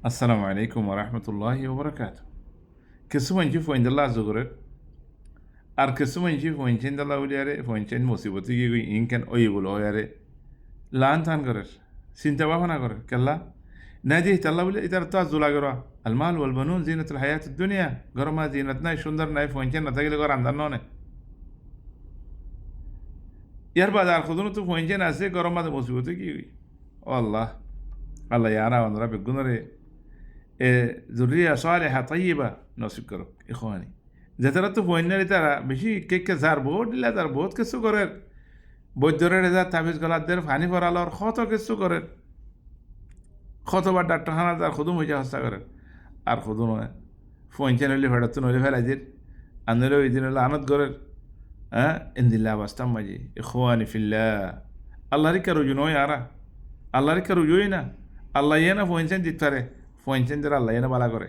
Assalamu alaikum wa rahmatullahi wa barakatuh. Kesuman ji fo indalla zugure. Ar kesuman ji fo indalla uliyare fo inchen musibati gi inken oyibul oyare. Lantan gorer. Sinta wahana gorer. Kalla. ناديه تلا ولا إذا رتاز ولا جرا المال والبنون زينة الحياة الدنيا جرا زينتنا شندر نايف وإنجنا تقول جرا عندنا يربى دار خدونه تو وإنجنا أسي جرا ما تمسيبته كي والله الله يعنا ونربي جنري ذرية صالحة طيبة نسكرك إخواني إذا ترى وإننا ترى بشي كيك زار بود لا زار بود كسو جرر بود درر إذا تعبيز قلات درف عني فرا الله خاطر كسو جرر خطبة دكتور هنا دار خدوم وجه هستاقر আর খুদু নয় phone চ্যানেলে ফেরাত নইলে ফেলাইজির আনলে ওইদিন লানত গরের হ্যাঁ ইন্দিল্লাহ বাস্তাম মাজি ইখওয়ানি ফিল্লাহ আল্লাহর কা রুজু নয় আরা আল্লাহর কা রুজুই না আল্লাহ ইয়েনা ফোন চ্যান দিতারে ফোন চ্যান দিরা আল্লাহ ইয়েনা বালা করে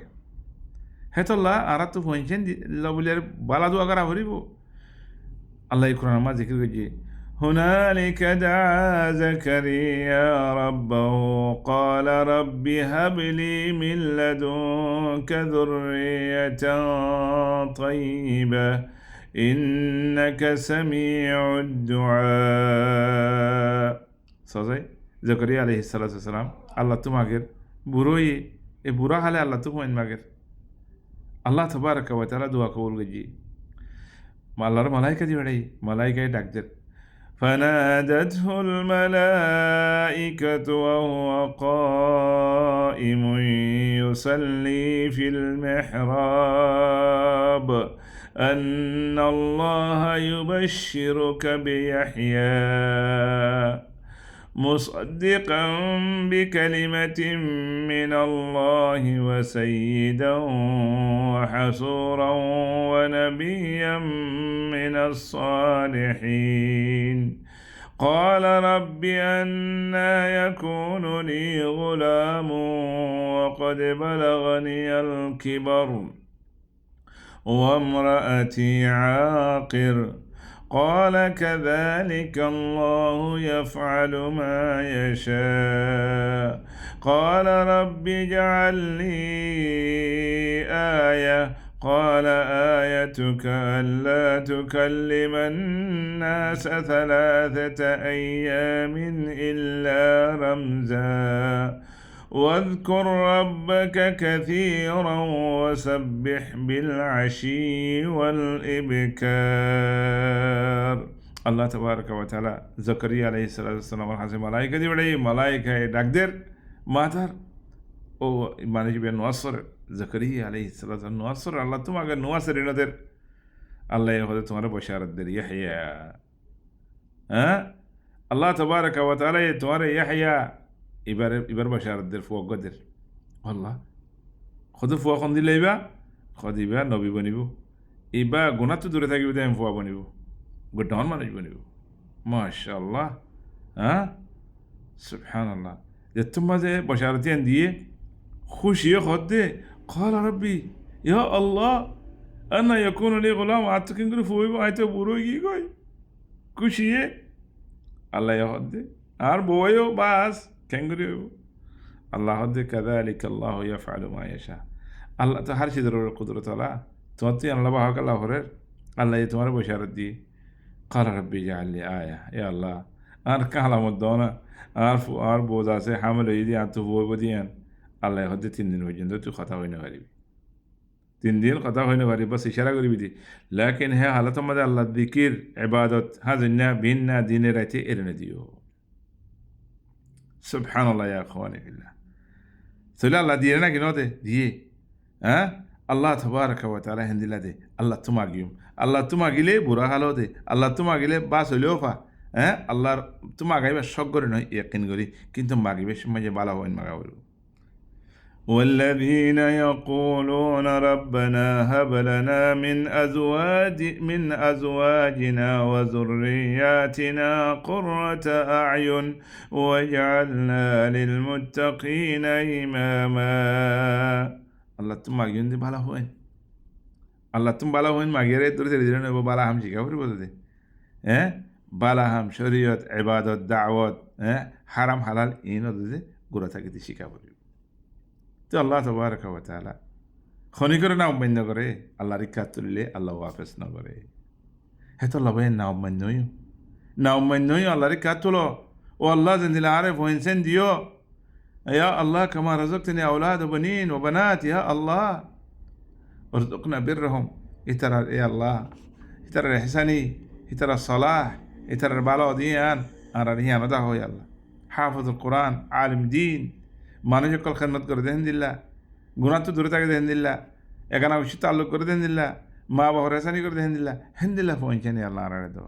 হেতল্লাহ আরা তো ফোন চ্যান লবুলের বালা দোয়া করা হরিব আল্লাহ কোরআন মা জিকির করছে هنالك دعا زكريا ربه قال رب هب لي من لدنك ذرية طيبة إنك سميع الدعاء صحيح زكريا عليه الصلاة والسلام الله تماغر بروي برا حالة الله تمين ماغر الله تبارك وتعالى دعا قبول جي ما الله ملائكة دي بڑي ملائكة داكتر فنادته الملائكة وهو قائم يصلي في المحراب أن الله يبشرك بيحيى مصدقا بكلمة من الله وسيدا وحصورا ونبيا من الصالحين قال رب أنى يكون لي غلام وقد بلغني الكبر وامرأتي عاقر قال كذلك الله يفعل ما يشاء قال رب اجعل لي آية قال آيتك ألا تكلم الناس 3 أيام إلا رمزا واذكر ربك كثيرا وسبح بالعشي والإبكار الله تبارك وتعالى زكريا عليه الصلاة والسلام والحسن ملائكة دي بڑي ملائكة داكدر ماتر او مانج بين نوصر زكريا عليه الصلاة والسلام نوصر الله تم اگر نوصر ندر الله يهود تمہارا بشارت در يحيى الله تبارك وتعالى تمہارا يحيى ইবার বাশারদের ফুয়া গদের আল্লাহ খোদ ফুয়া খন দিলে ইবা খোদ ইবা নবী বনিব ইবা গুণা তো দূরে থাকিব আমি ফুয়া বনিব গোটান মানুষ বনিব মাশাআল্লাহ হ্যাঁ সুবহানাল্লাহ যে তোমা যে বাশারতিয়ান দিয়ে খুশি খোদ দে قال ربي يا الله انا يكون لي غلام اتكن করে ফুইব আইতো বুড়ো কি কই খুশি আল্লাহ খোদ দে আর বয়ও বাস كنغريو الله هدي كذلك الله يفعل ما يشاء الله تو هر شيء ضروري قدرة الله توتي الله بحق الله هرر الله يتمر بشارت دي قال ربي اجعل لي آية يا الله أنا كهلا مدونا أعرف أعرف بوزا سي حمل يدي أنتو بو بديان الله يهدي 3 দিন পর্যন্ত তুই কথা হইনা পারিবি 3 দিন কথা হইনা পারিবি بس ইশারা করিবি দি لكن هي حالت মধ্যে আল্লাহ যিকির ইবাদত হাজিনা বিনা দিনে রাতে এরনে দিও سبحان الله يا اخواني في الله سلا الله دينا كنوته دي ها الله تبارك وتعالى هندي لده الله تماغيوم الله تماغيله برا حالو دي الله تماغيله باس لوفا ها الله تماغيبه شغور ني يقين غري كنتم ماغيبه سمجه بالا وين ماغاولو والذين يقولون ربنا هب لنا من أزواجنا وذرياتنا قرة أعين واجعلنا للمتقين إماما الله تم ماغيون دي بالا هوين الله تم بالا هوين ماغيره تور تري دينا بالا هم شيكا فري بودي بالا هم شريعت عبادت دعوات حرام حلال اینو دده گورا تاكي دي شيكا فري তো আল্লাহ তবারক ওয়া তাআলা খনি করে না অমান্য করে আল্লাহ রিকাত তুললে আল্লাহ ওয়াফেস না করে হেতো লবে না অমান্যই না অমান্যই আল্লাহ রিকাত তুলো ও আল্লাহ জিন্দিল আরিফ ও ইনসান দিও يا الله كما رزقتني أولاد وبنين وبنات يا الله ارزقنا برهم يترى يا الله يترى الإحساني يترى الصلاح يترى البالوديان أنا رهيان وداه يا الله حافظ القرآن عالم دين ما نجق الخدمة كرده هند الله গুণাত্ম দূরে থাকে হেন দিল্লা এখানে উচিত তাল্লুক করে দেন দিল্লা মা বাবা রেসানি করে দেন দিল্লা হেন দিল্লা পৌঁছানি আল্লাহ আড়াড়ে দো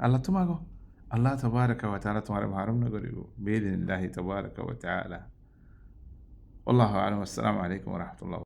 আল্লাহ তোমাগো আল্লাহ তবারক ওয়া তাআলা তোমার ভারম না করিব বিইذنিল্লাহি তবারক ওয়া তাআলা আল্লাহু আ'লাম। আসসালামু আলাইকুম ওয়া রাহমাতুল্লাহ।